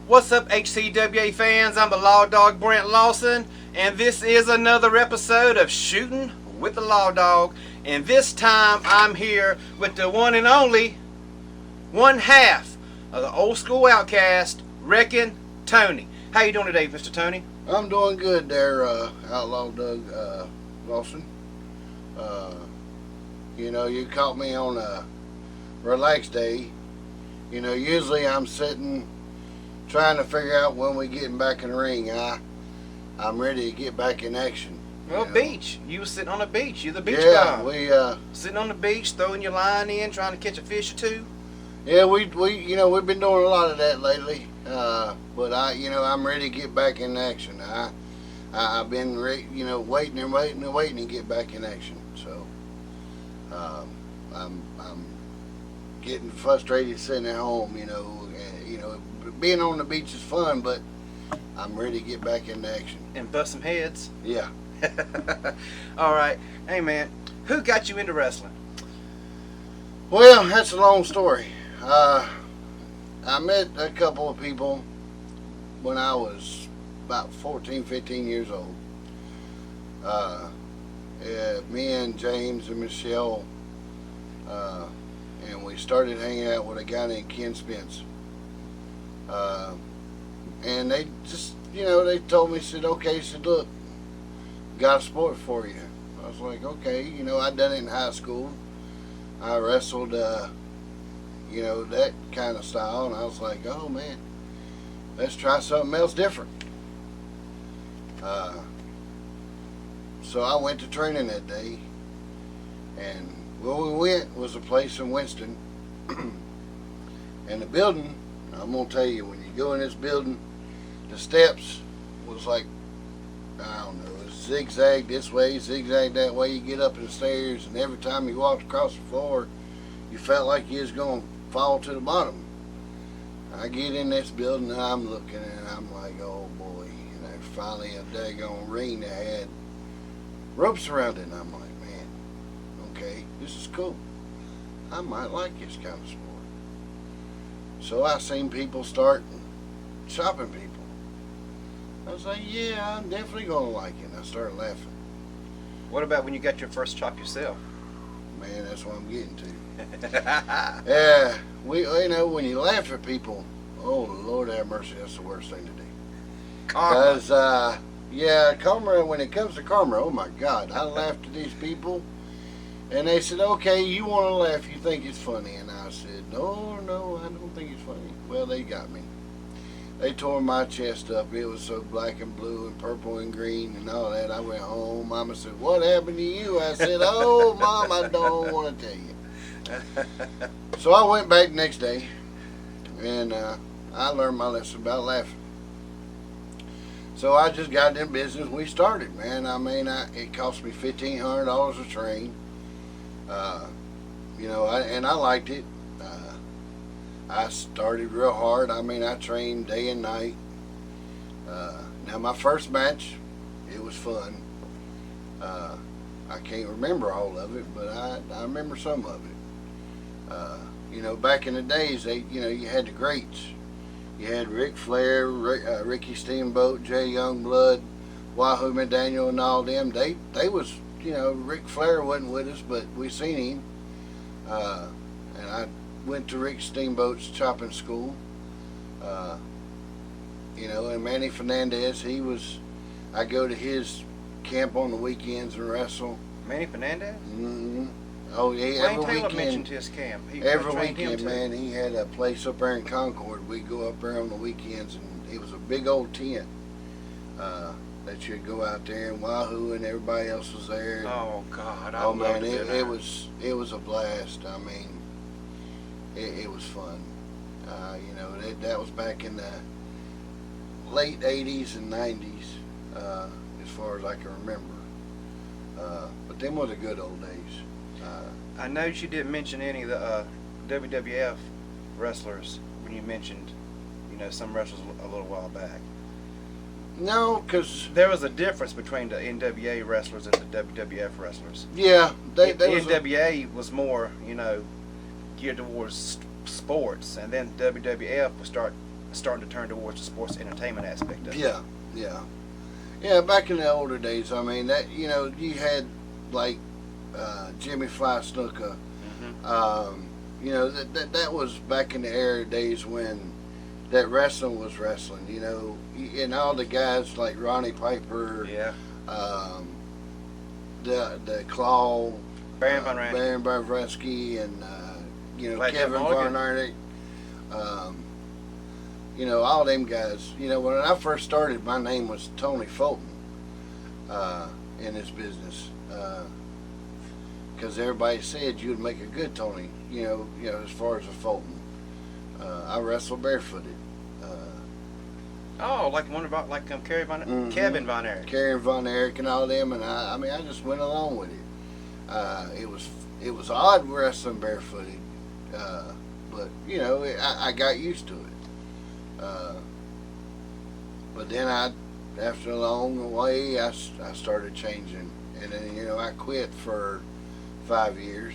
What's up, HCWA fans? I'm the Lawdog, Brent Lawson, and this is another episode of Shootin' with the Lawdog. And this time I'm here with the one and only one half of the old school outcast, Wreckin, Tony. How you doing today, Mr. Tony? I'm doing good there, Outlaw Doug Lawson. You caught me on a relaxed day. Usually I'm sitting trying to figure out when we getting back in the ring. I'm ready to get back in action. Well, beach. You was sitting on the beach. You're the beach guy. Yeah, sitting on the beach, throwing your line in, trying to catch a fish or two. Yeah, we've been doing a lot of that lately. But I'm ready to get back in action. I've been waiting to get back in action. So I'm getting frustrated sitting at home. Being on the beach is fun, but I'm ready to get back into action and bust some heads. Yeah. All right. Hey man, who got you into wrestling? Well, that's a long story. I met a couple of people when I was about 14, 15 years old. Me and James and Michelle, and we started hanging out with a guy named Ken Spence. And they just, they told me, said, okay, said, look, got a sport for you. I was like, okay, I done it in high school. I wrestled, that kind of style, and I was like, oh man, let's try something else different. So I went to training that day, and where we went was a place in Winston, and the building, I'm going to tell you, when you go in this building, the steps was like, I don't know, it's zigzag this way, zigzag that way. You get up the stairs, and every time you walked across the floor, you felt like you was going to fall to the bottom. I get in this building, and I'm looking, and I'm like, oh boy. And there's finally a daggone ring that had ropes around it, and I'm like, man, okay, this is cool. I might like this kind of sport. So I seen people start chopping people. I was like, yeah, I'm definitely going to like it. And I started laughing. What about when you got your first chop yourself? Man, that's what I'm getting to. Yeah, when you laugh at people, oh, Lord have mercy, that's the worst thing to do. Karma. Because, karma, when it comes to karma, oh my God, I laughed at these people. And they said, okay, you want to laugh, you think it's funny. And I said, no, I don't think it's funny. Well, they got me. They tore my chest up. It was so black and blue and purple and green and all that. I went home. Mama said, what happened to you? I said, oh, Mom, I don't want to tell you. So I went back the next day, and I learned my lesson about laughing. So I just got in business. We started, man. I mean, it cost me $1,500 a train. And I liked it. I started real hard. I mean, I trained day and night. Now, my first match, it was fun. I can't remember all of it, but I remember some of it. Back in the days, you had the greats. You had Ric Flair, Ricky Steamboat, Jay Youngblood, Wahoo McDaniel, and all them. They was, Ric Flair wasn't with us, but we seen him. And I went to Rick Steamboat's chopping school. And Manny Fernandez, I go to his camp on the weekends and wrestle. Manny Fernandez? Mm-hmm. Oh, yeah, Wayne every Taylor weekend. mentioned his camp. Every weekend, man, he had a place up there in Concord. We'd go up there on the weekends, and it was a big old tent that you'd go out there, and Wahoo and everybody else was there. Oh God! Oh man, it was a blast. I mean, it was fun. That was back in the late '80s and '90s, as far as I can remember. But them were the good old days. I noticed you didn't mention any of the WWF wrestlers when you mentioned, some wrestlers a little while back. No, because there was a difference between the NWA wrestlers and the WWF wrestlers. Yeah, the NWA was more, geared towards sports, and then WWF would start starting to turn towards the sports entertainment aspect of it. Yeah, yeah. Yeah, back in the older days, I mean, that, you know, you had like Jimmy Fly Snuka. You know, that was back in the era days when that wrestling was wrestling, you know, and all the guys like Ronnie Piper, Yeah. The Claw, Baron Von Raschke. Baron Von Raschke, and you know, Glad to have Kevin them all Von Erich. You know, all them guys. You know, when I first started, my name was Tony Fulton in this business, because everybody said you would make a good Tony. You know, as far as a Fulton, I wrestled barefooted. Oh, like one about Kevin Von Erich. Kevin Von Erich and all them, and I mean, I just went along with it. It was odd wrestling barefooted, but you know, I got used to it. But then after a long way, I started changing, and then, you know, I quit for 5 years,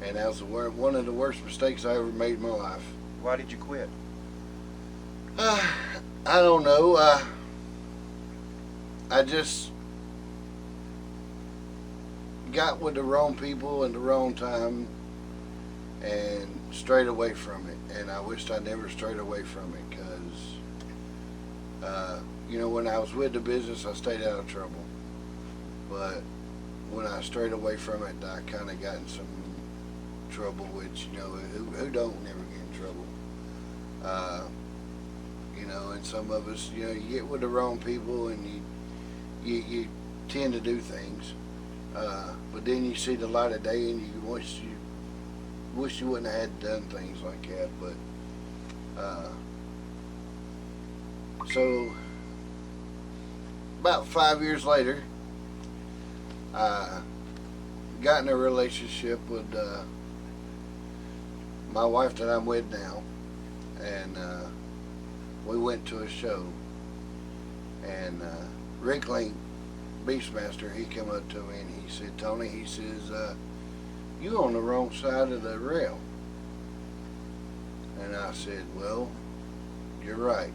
and that was one of the worst mistakes I ever made in my life. Why did you quit? I don't know. I just got with the wrong people in the wrong time and strayed away from it. And I wished I never strayed away from it, because, you know, when I was with the business, I stayed out of trouble. But when I strayed away from it, I kind of got in some trouble, which, you know, who don't never get in trouble. You know, and some of us, you know, you get with the wrong people and you tend to do things. But then you see the light of day and you wish you wouldn't have had done things like that. But so about 5 years later, I got in a relationship with my wife that I'm with now, and we went to a show, and Rick Link, Beastmaster, he came up to me and he said, "Tony," he says, "you on the wrong side of the rail." And I said, "Well, you're right."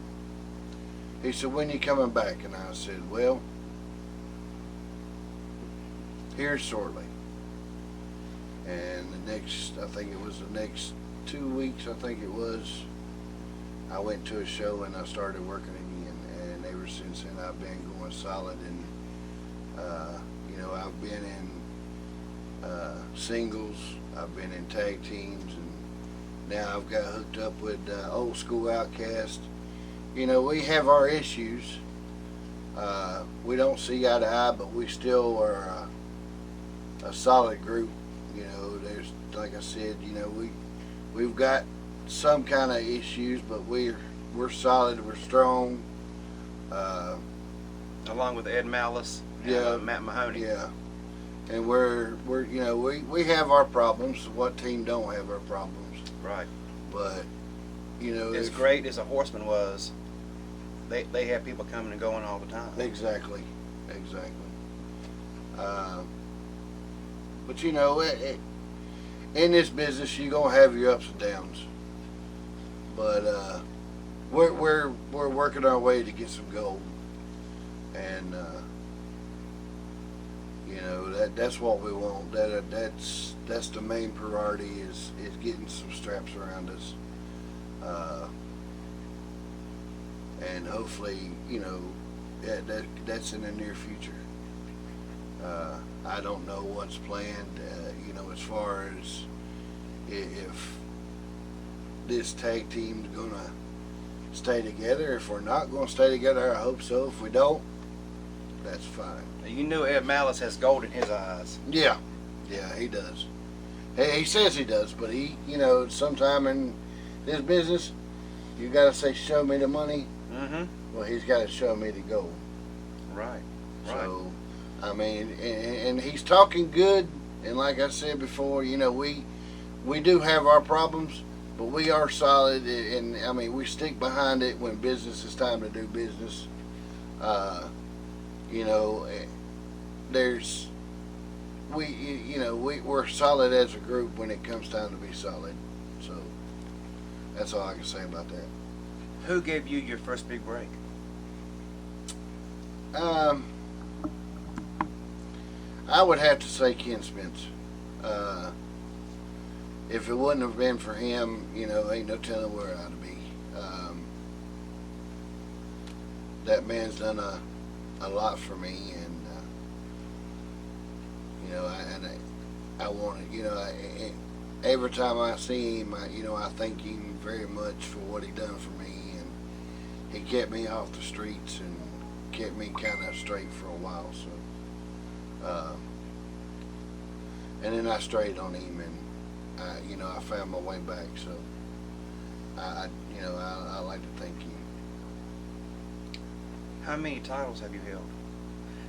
He said, "When you coming back?" And I said, "Well, here shortly." And I think it was the next 2 weeks, I went to a show and I started working again. And ever since then, I've been going solid. And you know, I've been in singles, I've been in tag teams, and now I've got hooked up with Old School Outcast. You know, we have our issues. We don't see eye to eye, but we still are a solid group. You know, there's, like I said, you know, we've got some kind of issues, but we're solid, we're strong. Along with Ed Malice and Yeah, Matt Mahoney. Yeah, and we're you know, we have our problems. What team don't have our problems? Right. But you know, As great as a Horseman was, they have people coming and going all the time. Exactly. But you know, in this business, you're gonna have your ups and downs. But we're working our way to get some gold, and you know, that's what we want. That's the main priority is getting some straps around us, and hopefully, you know, that's in the near future. I don't know what's planned, you know, as far as if this tag team's gonna stay together. If we're not gonna stay together, I hope so. If we don't, that's fine. You know Ed Malice has gold in his eyes. Yeah, he does. He says he does, but he, you know, sometime in this business, you gotta say, "Show me the money." Mm-hmm. Well, he's got to show me the gold. Right. So, I mean, and he's talking good. And like I said before, you know, we do have our problems, but we are solid. And I mean, we stick behind it when business is time to do business. You know, we're solid as a group when it comes time to be solid. So that's all I can say about that. Who gave you your first big break? I would have to say Ken Spence. If it wouldn't have been for him, ain't no telling where I'd be. That man's done a lot for me, and I want to, every time I see him, I thank him very much for what he done for me, and he kept me off the streets and kept me kind of straight for a while. So, and then I strayed on him, and I found my way back. So, I like to thank him. How many titles have you held?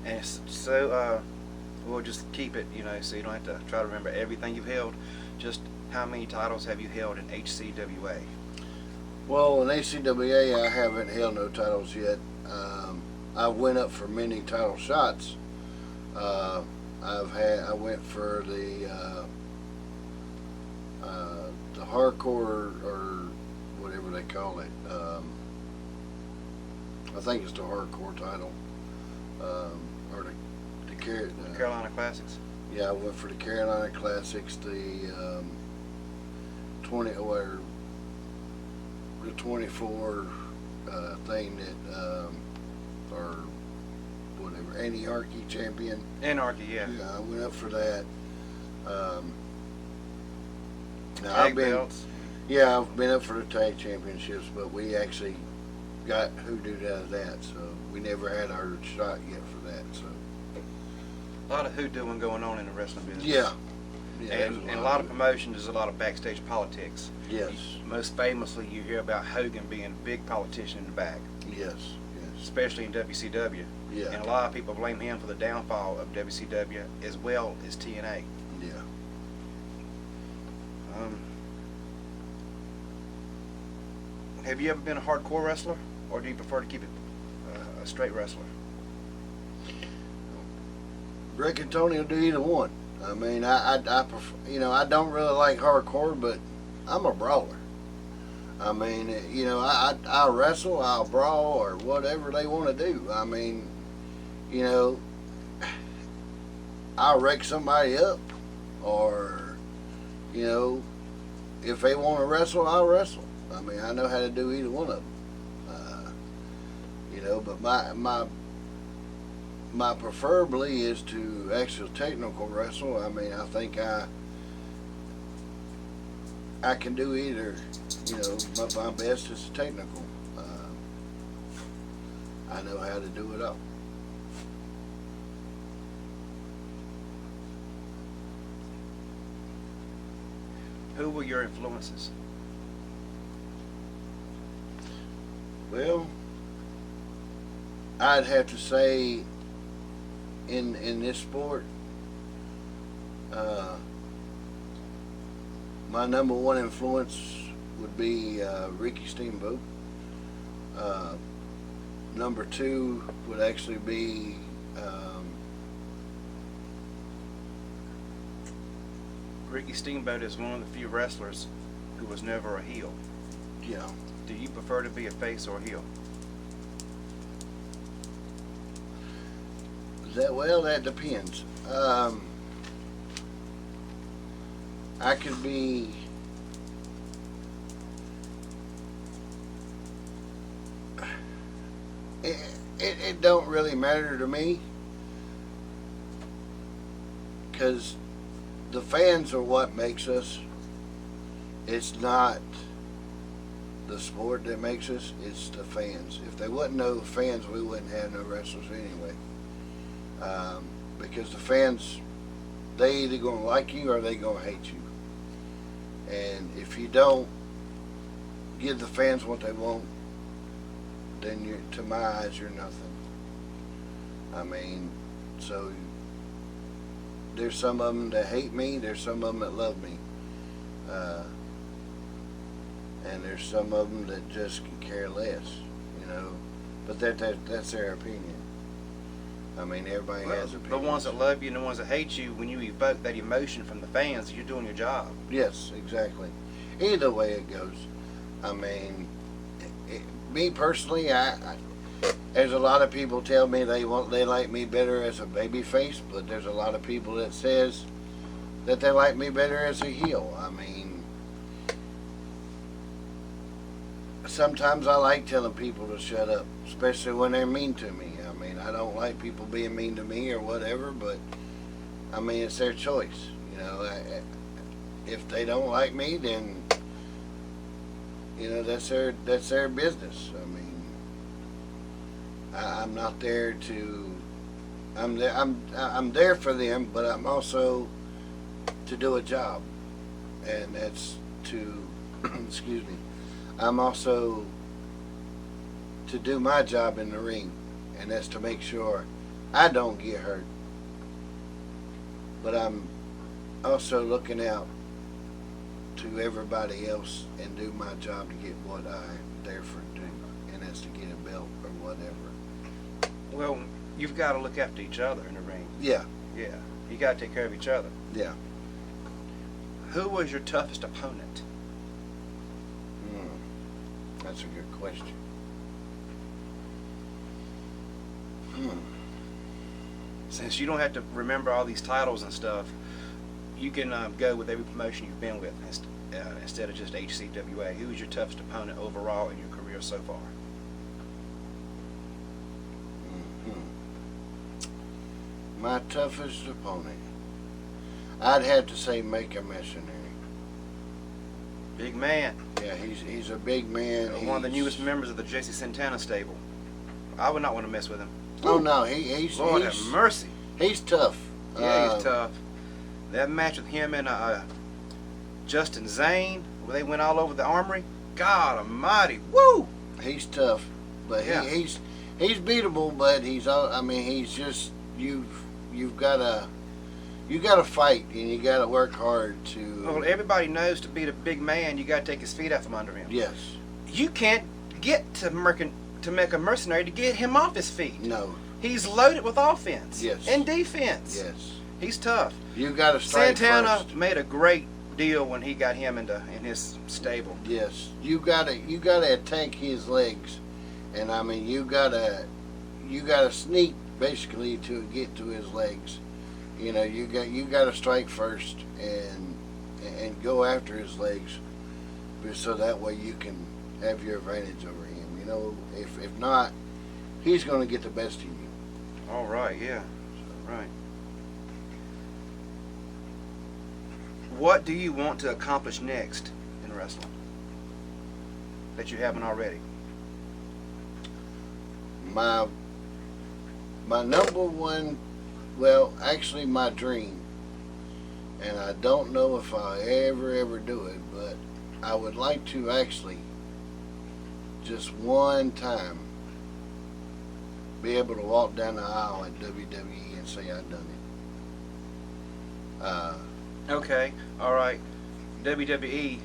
And so, we'll just keep it, so you don't have to try to remember everything you've held. Just how many titles have you held in HCWA? Well, in HCWA, I haven't held no titles yet. I went up for many title shots. I went for the hardcore, or whatever they call it. I think it's the hardcore title, or the Carolina Classics. Yeah, I went for the Carolina Classics, the 24 thing that, or whatever, Anarchy champion. Anarchy, yeah. Yeah, I went up for that. Now Tag belts. Yeah, I've been up for the tag championships, but we actually got hoodooed out of that, so we never had our shot yet for that. So a lot of hoodooing going on in the wrestling business. Yeah. And a lot of promotions, there's a lot of backstage politics. Yes. Most famously, you hear about Hogan being a big politician in the back. Yes. Especially in WCW. Yeah. And a lot of people blame him for the downfall of WCW as well as TNA. Yeah. Have you ever been a hardcore wrestler, or do you prefer to keep it a straight wrestler? Rick and Tony will do either one. I mean, I prefer, I don't really like hardcore, but I'm a brawler. I mean, I wrestle, I'll brawl, or whatever they want to do. I mean, I'll wreck somebody up, or, if they want to wrestle, I'll wrestle. I mean, I know how to do either one of them. But my preferably is to actual technical wrestle. I mean, I think I can do either. My best is technical. I know how to do it all. Who were your influences? Well, I'd have to say in this sport, my number one influence would be Ricky Steamboat. Number two would actually be Ricky Steamboat is one of the few wrestlers who was never a heel. Yeah. Do you prefer to be a face or a heel? That depends. I could be. It don't really matter to me, because the fans are what makes us. It's not the sport that makes us, it's the fans. If they wasn't no fans, we wouldn't have no wrestlers anyway. Because the fans, they either gonna like you or they gonna hate you. And if you don't give the fans what they want, then to my eyes, you're nothing. I mean, so there's some of them that hate me, there's some of them that love me. And there's some of them that just can care less, But that's their opinion. I mean, everybody has opinions. The ones that love you and the ones that hate you, when you evoke that emotion from the fans, you're doing your job. Yes, exactly. Either way it goes. I mean, me personally, there's a lot of people tell me they like me better as a baby face, but there's a lot of people that says that they like me better as a heel. I mean, sometimes I like telling people to shut up, especially when they're mean to me. I mean, I don't like people being mean to me or whatever, but I mean, it's their choice. You know, if they don't like me, then you know that's their business. I mean, I'm not there to. I'm there for them, but I'm also to do a job, and that's to excuse me. I'm also to do my job in the ring, and that's to make sure I don't get hurt. But I'm also looking out to everybody else and do my job to get what I'm there for do, and that's to get a belt or whatever. Well, you've got to look after each other in the ring. Yeah. Yeah. You got to take care of each other. Yeah. Who was your toughest opponent? That's a good question. Since you don't have to remember all these titles and stuff, you can go with every promotion you've been with instead of just HCWA. Who is your toughest opponent overall in your career so far? My toughest opponent, I'd have to say Make a Mercenary. Big man. Yeah, he's a big man. One of the newest members of the JC Santana stable. I would not want to mess with him. Oh no, he's Lord have mercy. He's tough. Yeah, he's tough. That match with him and Justin Zane, where they went all over the armory. God Almighty, woo! He's tough, but yeah. he's beatable. But he's just you've got to fight and you got to work hard to. Well, everybody knows to beat a big man, you got to take his feet out from under him. Yes. You can't get to make a mercenary to get him off his feet. No. He's loaded with offense. Yes. And defense. Yes. He's tough. You got to strike Santana first. made a great deal when he got him in his stable. Yes. You got to attack his legs, and I mean you got to sneak basically to get to his legs. You know, you got to strike first and go after his legs, so that way you can have your advantage over him. You know, if not, he's going to get the best of you. All right, yeah, right. What do you want to accomplish next in wrestling that you haven't already? My number one, well, actually my dream, and I don't know if I'll ever do it, but I would like to actually just one time be able to walk down the aisle at WWE and say I've done it. Okay, all right. WWE,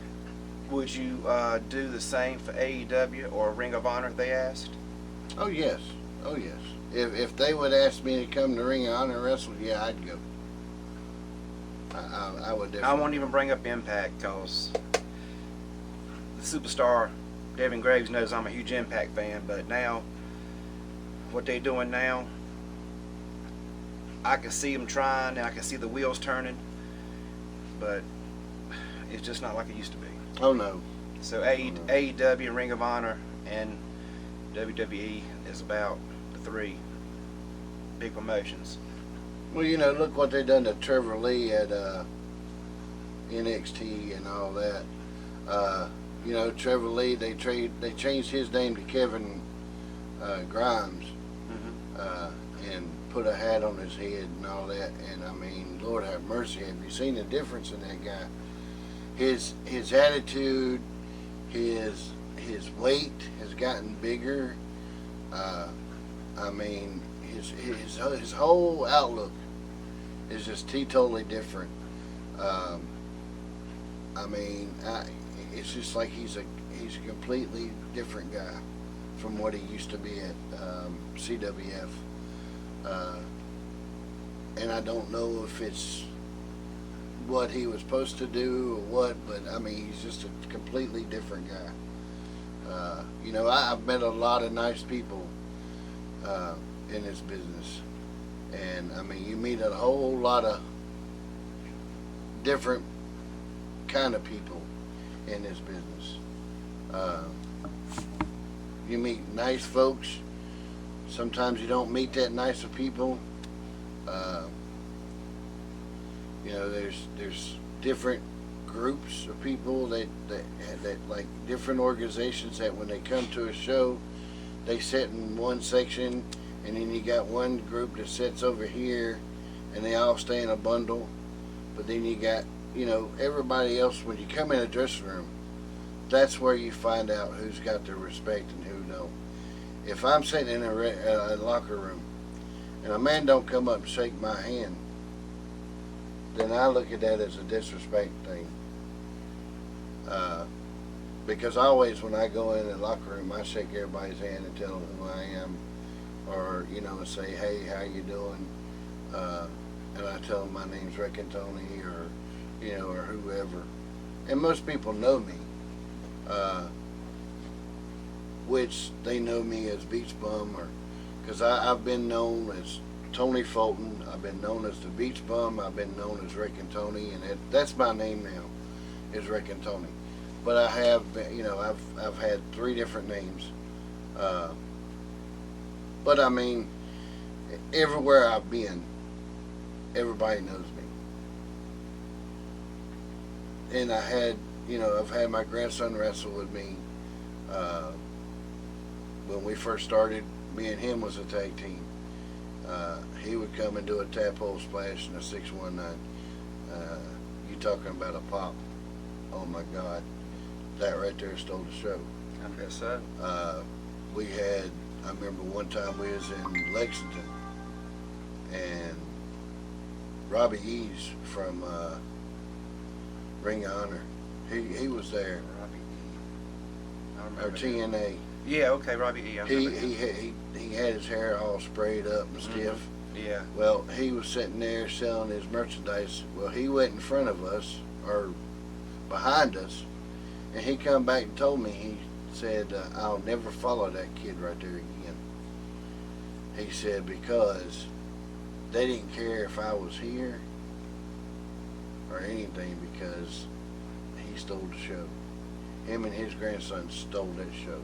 would you do the same for AEW or Ring of Honor, they asked? Oh yes. If they would ask me to come to Ring of Honor and wrestle, yeah, I'd go. I would definitely. I won't even bring up Impact because the superstar Devin Graves knows I'm a huge Impact fan, but now what they're doing now, I can see them trying and I can see the wheels turning, but it's just not like it used to be. Oh no. So AEW, Ring of Honor, and WWE is about the three big promotions. Well, you know, look what they done to Trevor Lee at NXT and all that. You know, Trevor Lee, they changed his name to Kevin Grimes, and put a hat on his head and all that. And I mean, Lord have mercy, have you seen the difference in that guy? His attitude, his weight has gotten bigger. I mean, his whole outlook is just totally different. I mean, it's just like he's a completely different guy from what he used to be at CWF. And I don't know if it's what he was supposed to do or what, but I mean, he's just a completely different guy. You know, I've met a lot of nice people in this business, and I mean, you meet a whole lot of different kind of people in this business. Uh, you meet nice folks. Sometimes you don't meet that nice of people. You know, there's different groups of people that like different organizations that when they come to a show, they sit in one section, and then you got one group that sits over here, and they all stay in a bundle. But then you got, you know, everybody else. When you come in a dressing room, that's where you find out who's got the respect and who don't. If I'm sitting in a locker room and a man don't come up and shake my hand, then I look at that as a disrespect thing. Because always when I go in the locker room, I shake everybody's hand and tell them who I am, or you know, say, hey, how you doing? And I tell them my name's Wreckin Tony, or you know, or whoever. And most people know me, which they know me as Beach Bum, or because I've been known as Tony Fulton. I've been known as the Beach Bum. I've been known as Wreckin Tony, and that's my name now, is Wreckin Tony. But I have, you know, I've had 3 different names. But I mean, everywhere I've been, everybody knows me. And I had, you know, I've had my grandson wrestle with me. When we first started, me and him was a tag team. He would come and do a tadpole splash in a 619. You talking about a pop? Oh my God, that right there stole the show. I guess so. I remember one time we was in Lexington, and Robbie Eves from Ring of Honor, he was there. Robbie E. I Or remember TNA. Yeah, okay, Robbie E. I remember him. He had his hair all sprayed up and stiff. Yeah. Well, he was sitting there selling his merchandise. Well, he went in front of us, or behind us, and he come back and told me, he said, I'll never follow that kid right there again. He said, because they didn't care if I was here or anything, because he stole the show. Him and his grandson stole that show.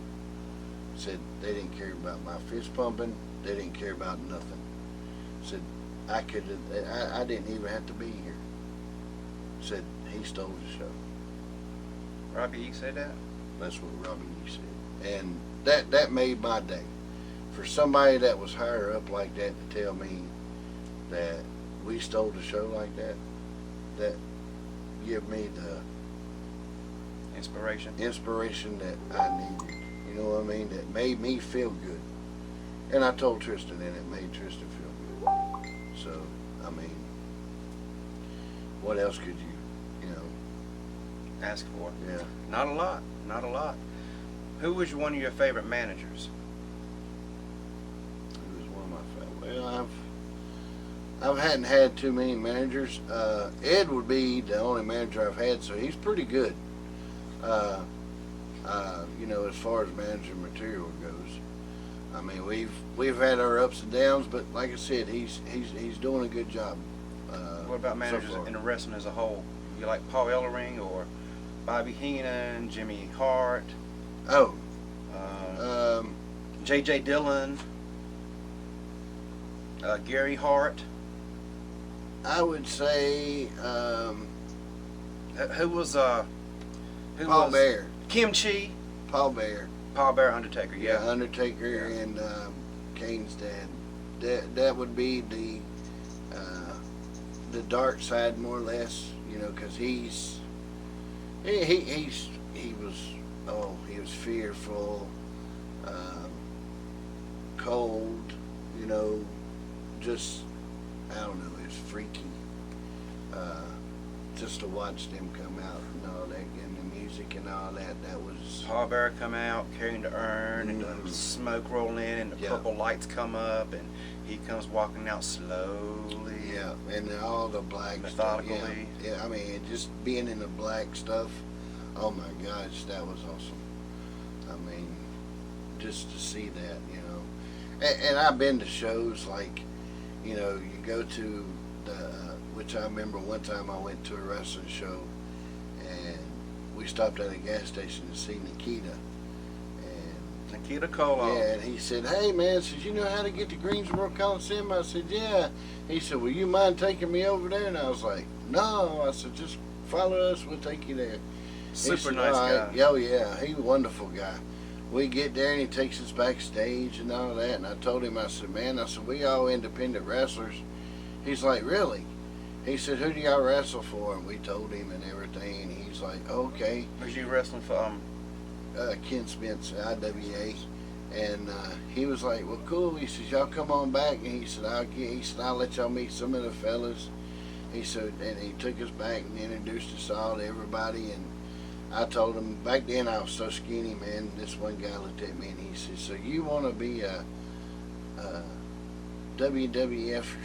Said they didn't care about my fist pumping. They didn't care about nothing. Said I didn't even have to be here. Said he stole the show. Robbie E. said that? That's what Robbie E. said. And that made my day. For somebody that was higher up like that to tell me that we stole the show like that, that give me the inspiration that I needed. You know what I mean? That made me feel good. And I told Tristan, and it made Tristan feel good. So, I mean, what else could you know? Ask for? Yeah. Not a lot. Not a lot. Who was one of your favorite managers? Who was one of my favorite? Well, I hadn't had too many managers. Ed would be the only manager I've had, so he's pretty good. You know, as far as managing material goes. I mean, we've had our ups and downs, but like I said, he's doing a good job. What about managers so far. in the wrestling as a whole? You like Paul Ellering or Bobby Heenan, Jimmy Hart? Oh. J.J. Dillon, Gary Hart. I would say Who was Paul Bear. Kimchi. Paul Bear. Paul Bear, Undertaker. Yeah. Undertaker, Yeah. and Kane's dad. That would be the dark side, more or less. You know, because he was fearful, cold. You know, just I don't know. It's freaky. Just to watch them come out and all that, and the music and all that. That was. Paul Bear come out carrying the urn, and the smoke roll in, and the Yeah. purple lights come up, and he comes walking out slowly. Yeah, and all the black Methodically. stuff. Yeah, I mean, just being in the black stuff. Oh my gosh, that was awesome. I mean, just to see that, you know. And I've been to shows like, you know, you go to which I remember one time I went to a wrestling show, and we stopped at a gas station to see Nikita. Nikita Koloff. Yeah, and he said, "Hey man," says, "you know how to get to Greensboro Coliseum?" I said, "Yeah." He said, "Will you mind taking me over there?" And I was like, "No." I said, "Just follow us. We'll take you there." Super said, nice guy. Oh yeah, he's a wonderful guy. We get there and he takes us backstage and all that. And I told him, I said, "Man," I said, "we all independent wrestlers." He's like, "Really?" He said, "Who do y'all wrestle for?" And we told him and everything. And he's like, "Okay." Was you wrestling for Ken Spence, IWA, and he was like, "Well, cool." He says, "Y'all come on back," and he said, "I'll let y'all meet some of the fellas." He said, and he took us back and introduced us all to everybody. And I told him back then I was so skinny, man. This one guy looked at me and he said, "So you want to be a WWF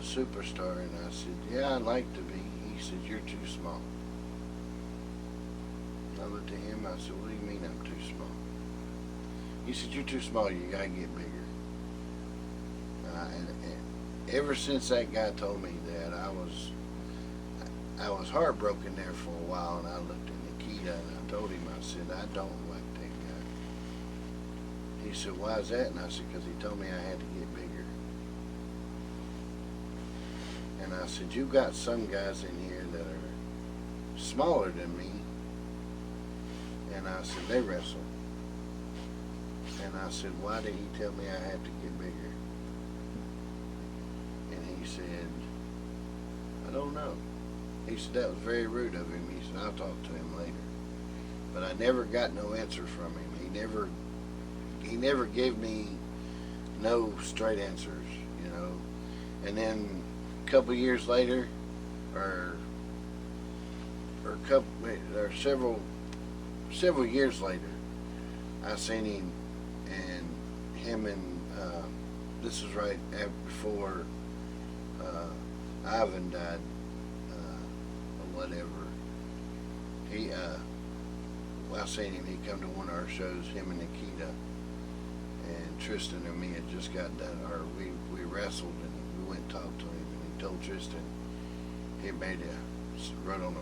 superstar?" And I said, "Yeah, I'd like to be." He said, "You're too small." I looked at him, I said, "What do you mean I'm too small?" He said, "You're too small, you gotta get bigger." And ever since that guy told me that, I was heartbroken there for a while, and I looked at Nikita and I told him, I said, "I don't like that guy." He said, "Why is that?" And I said, "Because he told me I had to get bigger." And I said, "You got some guys in here that are smaller than me." And I said, "They wrestle." And I said, "Why did he tell me I had to get bigger?" And he said, "I don't know." He said, "That was very rude of him." He said, "I'll talk to him later." But I never got no answer from him. He never gave me no straight answers, you know. And then a couple years later, or several years later, I seen him, and this was right before Ivan died, or whatever. I seen him. He come to one of our shows. Him and Nikita and Tristan and me had just got done, or we wrestled, and we went and talked to him, and he told Tristan he wrote on a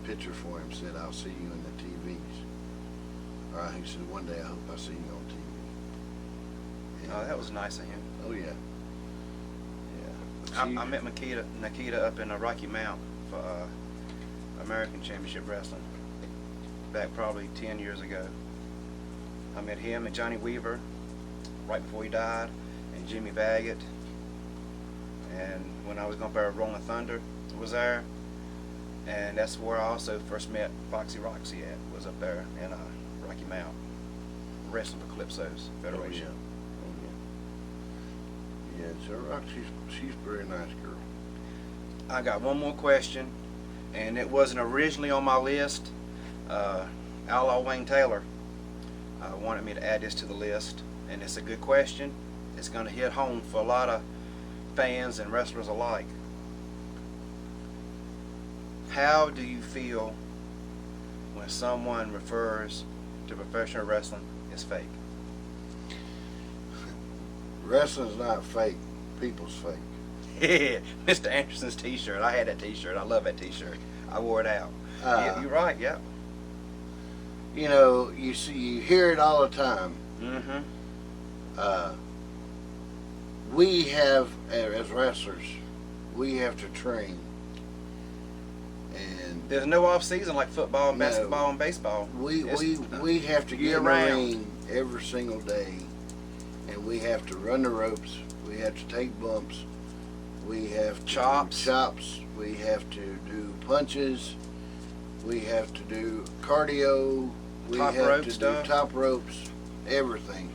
picture for him, said, "I'll see you in the TVs." All right, he said, "One day I hope I see you on TV." And, oh, that was nice of him. Oh yeah. Yeah. I met Nikita up in Rocky Mount for American Championship Wrestling back probably 10 years ago. I met him and Johnny Weaver right before he died, and Jimmy Baggett. And when I was going to Rolling Thunder was there, and that's where I also first met Foxy Roxy at, was up there in Rocky Mount, wrestling for Calypso's Federation. Oh, yeah. Yeah, so she's a very nice girl. I got one more question, and it wasn't originally on my list. Outlaw Wayne Taylor wanted me to add this to the list, and it's a good question. It's going to hit home for a lot of fans and wrestlers alike. How do you feel when someone refers to professional wrestling as fake? Wrestling's not fake. People's fake. Yeah, Mr. Anderson's t-shirt. I had that t-shirt. I love that t-shirt. I wore it out. Yeah, you're right, yeah. You know, you hear it all the time. Mm-hmm. We have, as wrestlers, we have to train. And there's no off season like football, and basketball, and baseball. We have to get in the ring every single day, and we have to run the ropes. We have to take bumps. We have to do chops. We have to do punches. We have to do cardio. We have to do top ropes. Everything.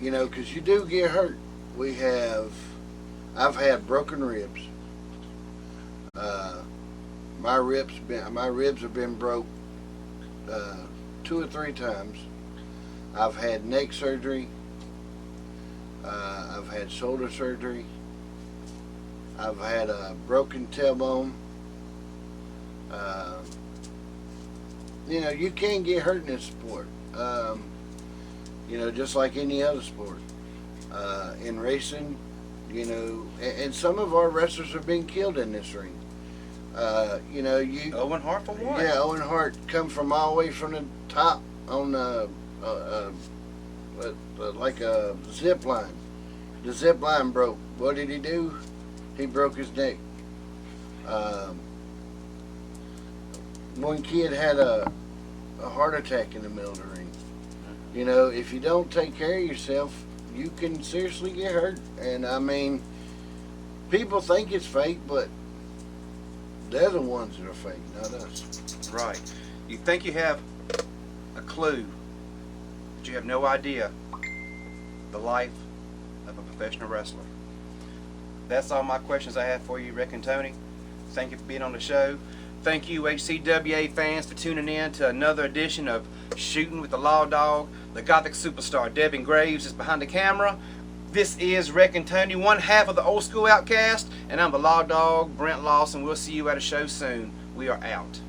You know, because you do get hurt. I've had broken ribs. My ribs have been broke 2 or 3 times. I've had neck surgery. I've had shoulder surgery. I've had a broken tailbone. you know, you can get hurt in this sport. You know, just like any other sport. In racing, you know, and some of our wrestlers have been killed in this ring. You know, Owen Hart for one. Yeah, Owen Hart come from all the way from the top on like a zip line. The zip line broke. What did he do? He broke his neck. One kid had a heart attack in the middle of the ring. You know, if you don't take care of yourself, you can seriously get hurt. And I mean, people think it's fake, but they're the ones that are fake, not us. Right. You think you have a clue, but you have no idea the life of a professional wrestler. That's all my questions I have for you, Wreckin Tony. Thank you for being on the show. Thank you, HCWA fans, for tuning in to another edition of Shootin' with the Lawdog. The Gothic superstar Devin Graves is behind the camera. This is Wreckin Tony, one half of the Old School Outcast, and I'm the Lawdog, Brent Lawson. We'll see you at a show soon. We are out.